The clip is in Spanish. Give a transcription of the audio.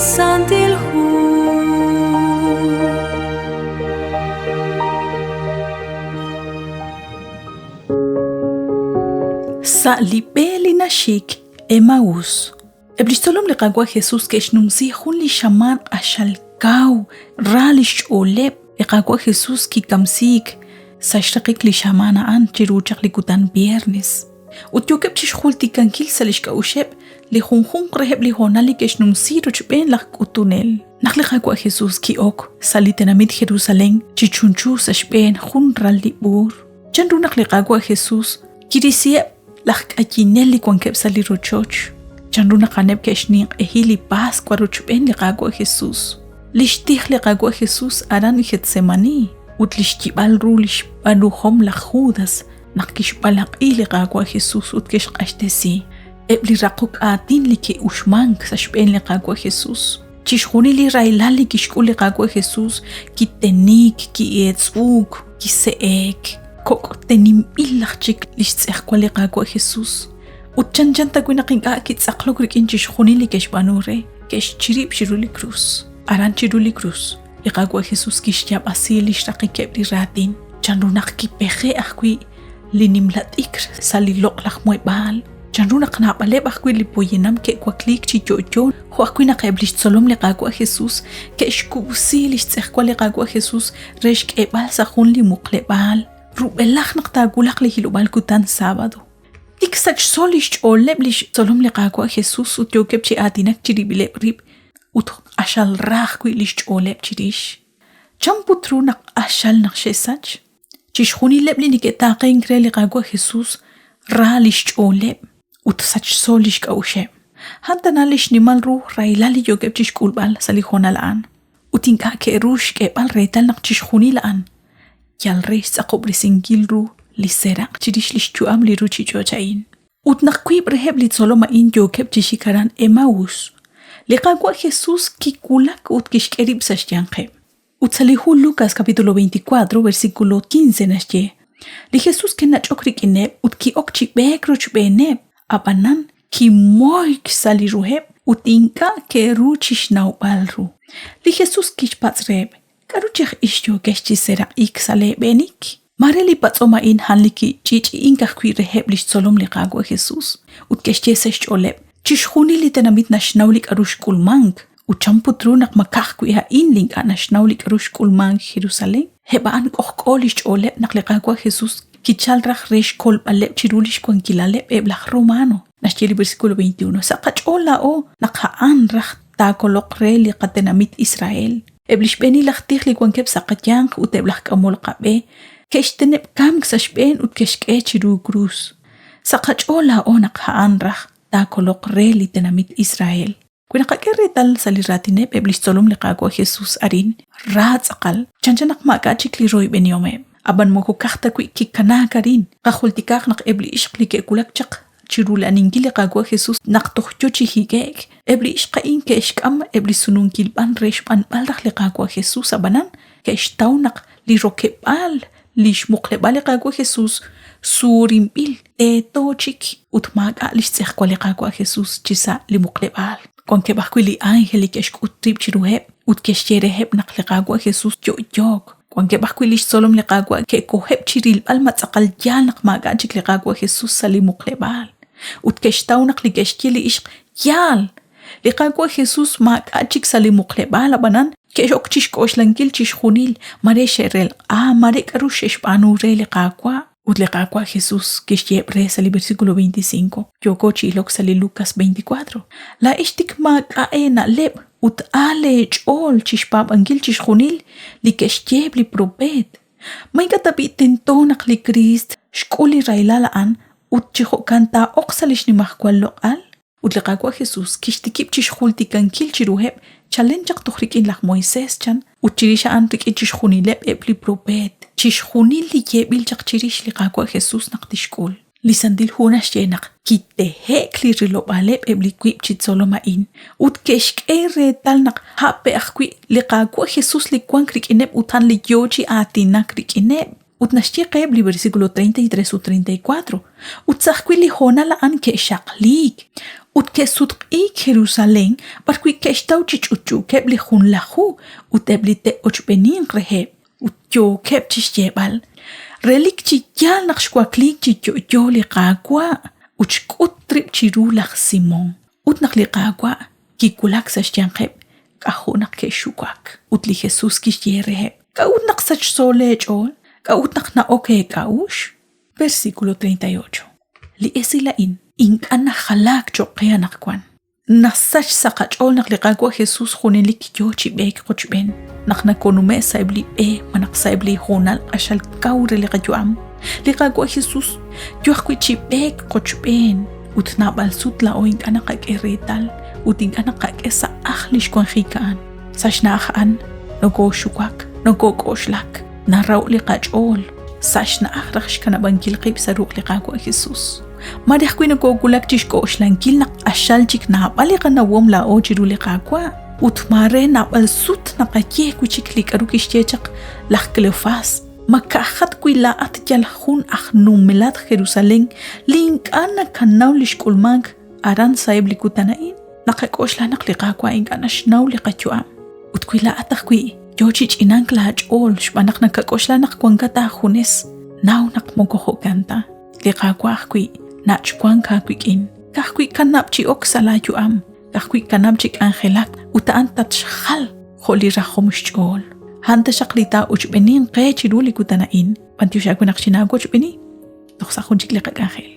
lisan hu sa libeli nashik Emaús. Eblistolom liqagwa Jesús que eshnumsi hun li shaman ashalkau ralish olep liqagwa Jesús ki kamsik sashtaqik li shamana an chiruchaq likutan viernes. Utyukep chishkhulti kankil salishka ushep li hunhun qreheb li honali que eshnumsi ruchben laq utunel. Naqliqagwa Jesús ki ok salitenamit Jerusalén chichunchu sashben hun ralibur. Chanru naqliqagwa Jesús kirisiep lak ajineli kwankep sali rochoch. Chanruna kanep keshning ehili Pascua rochben liqagwa Jesús. Lishtih liqagwa Jesús aran Getsemani. Utlishkibal rulish banuhom la Judas. Nakishbalak liqagwa Jesús utkesh qashtesi. Ebli raquk atin liki ushmank sashben liqagwa Jesús. Chishkhuni li railali kishkul liqagwa Jesús ki tenik ki etzuk ki seek. Kok tenim illachik listzeh kwali qagwa Jesús. Utchan takwinakin kitsaqlok rikin chishkhunili keshbanure kesh chirib shiruli cruz. Aran chiruli cruz. Liqagwa Jesús kishyab asil ishtaqi kebri ratin. Chanrunak ki peje akwi linimlat ikr salilok lakmoy bal. Chanrunak nabaleb akwi lipoyenam ke kwaklik chichocho. Ho akwi naqeblish tsolom liqagwa Jesús kesh kubusi listzeh kwali qagwa Jesús reshk ebal sakhun li muqlebal. Rubelach naqtagulaq li hilubal kutan sábado. Tiksach solish oleblish solom liqagwa Jesús utyokep chi atinak chiribile rib ut ashal raq lish oleb chirish. Champutru naq ashal naqshesach. Chishkhuni lebli niketaqin kre liqagwa Jesús ra lish oleb ut sach solish kausheb. Hanta nalish nimal ruh railali yokep chishkulbal salihona laan. Utinka ke rush kebal reital naq chishkhuni laan. Yal reis saqob lisingilru liseraq chirish lishchuam liruchi chochain. Utnaqquib reheb litsoloma in yokep chishikaran Emaús. Liqagwa Jesús kikulak utkishkerib sashyanqe. Utsalihu Lucas capítulo 24 versículo 15 nashye. Li Jesús que nachokrik ineb utki okchi bekroch beneb abanan ki moik saliruheb utinka ke ruchish naubalru. Li Jesús kishpatzreb karuchech ishyo keshchisera iksale benik. Mareli patzoma in hanliki chichi inkakwi reheb lish tsolom liqagwa Jesús. Utkeshchesesh oleb. Chishkhuni li tenamit nashnaulik arush kulmank. Uchamputru nak makakwi ha inling nashnaulik arush kulmank Jerusalén. Hebaan kohkolish oleb nak liqagwa Jesús. Kichalrach resh kol baleb chirulish kwankilaleb eblach romano. Nashcheli versículo 21. Saqach ola o nakhaan rach takolokre li qatenamit Israel. Eblish beni lachtih li kwankep saqatyank uteblach kamol qabe. Keshteneb kam ksashben utkeshke chiru cruz. Saqach ola o nakhaan rach takolokre li tenamit Israel. Kwinaqakere tal saliratineb eblish tsolom liqagwa Jesús arin raat saqal. Chanchanak makachik li roy beniome. Aban moko kakta kwi kikanakarin. Qahultikak nak ebli ishqli ke kulakchak. Chirula ningili qagwa Jesús naqtohcho chihigek. Ebli ishqa in ke ishqam ebli sunun kilban reshban balrak liqagwa Jesús abanan. Ke ishtaunak li rokebal li shmuqlebal liqagwa Jesús. Surimbil etochik. Utmaga li shtzehkwa liqagwa Jesús chisa li muqlebal. Konke bakwi li angeli ke ishq utrib chiruheb. Utkeshchereheb nak liqagwa Jesús yoyok. Kwanke bakwi lish solom liqagwa ke koheb chiril bal matzaqal yal naq magachik liqagwa Jesús sali muqlebal. Utkeshtaw naq likeshkili ishq yal. Liqagwa Jesús magachik sali muqlebal abanan ke shok chishkoshlankel chishkhunil mare sherel mare karushesh banure liqagwa. Utliqagwa Jesús kishyebre sali versículo 25. Yoko chilok sali Lucas 24. La ishtik magaena leb ut ale chol chishpab angil chishkhunil li keshtyeb li probet. May katabi tintonak li Christ shkuli railalaan ut chiho kanta oksalish ni mahkwal lokal. Utliqagwa Jesús kishtikib chishkhulti kankil chiruheb chalenjak tukhrikin lak Moises chan ut chirisha antik chishkhunileb eb li probet. Chishkhunil li yebil jak chirish liqagwa Jesús naqtishkul. Lisandil hunash yenak kitehek li rilobaleb ebli kwib chitsoloma in. Ut keshkere tal nak hape akwi liqagwa Jesús li kwank rikineb utan li yoji atinak rikineb. utnashtiqeb li versículo 33 u 34, utzahquili hona la an ke shaqlik, ut ke sutqik Jerusalén, barqui ke shtauchich uchu keb li hun lahu, utebli te ochbenin reheb, ut yo keb chishtebal, relik chityal naqshkwaklik chityo yo li qagwa, uchkut trip chirulak Simon, ut naq li qagwa, kikulak sashtianqeb, kahunak ke shukwak, ut li Jesus kishyereheb, ka ut naq sach solech ol, Kautnak na okay kaush. Versículo 38. Li esilain, inkana halak chokea nakwan. Nasach sakach ol naklikagwa Jesus hunilik yo chibek kochben. Naknakonume saibli manak saibli honal ashal kaure liqajuam. Likagwa Jesus yohkwi chibek kochben. Utnabal sutla o inkana kak erital. Utinkana kak esa ahlish kwan hikaan. Sashnaahan, nogo shukwak, nogo koshlak. Naraw li qachol sash na akhrax kana bankil qib saruq li qagwa Jesus marih kwina ko gulak tishko shlankil na ashal chik na bali kana wom la ojiru li qagwa utmare na bal sut na qake ku chik li karu kishchechaq lakhklefas makakhat kwila atjal khun akhnum milat Jerusalén link ana kanaw li shkulmank aran saib li kutanain naqakosh la naqli qagwa ingana shnaw li qachuam utkwila atakwi Yochich inankla ol shbanak nakakoshlanaq kwankata junes naw naqmokojo kanta liqakwaqwi nachkwanka kwikin kaqwi kanapchi oksala yuam kaqwi kanapchi angelak utaan tatshal kholi rakhomshol hanta shaqlita uchbenin qechiruli kutanain pantiushakunaqchinago uchbeni toqsaqunchik liqak angel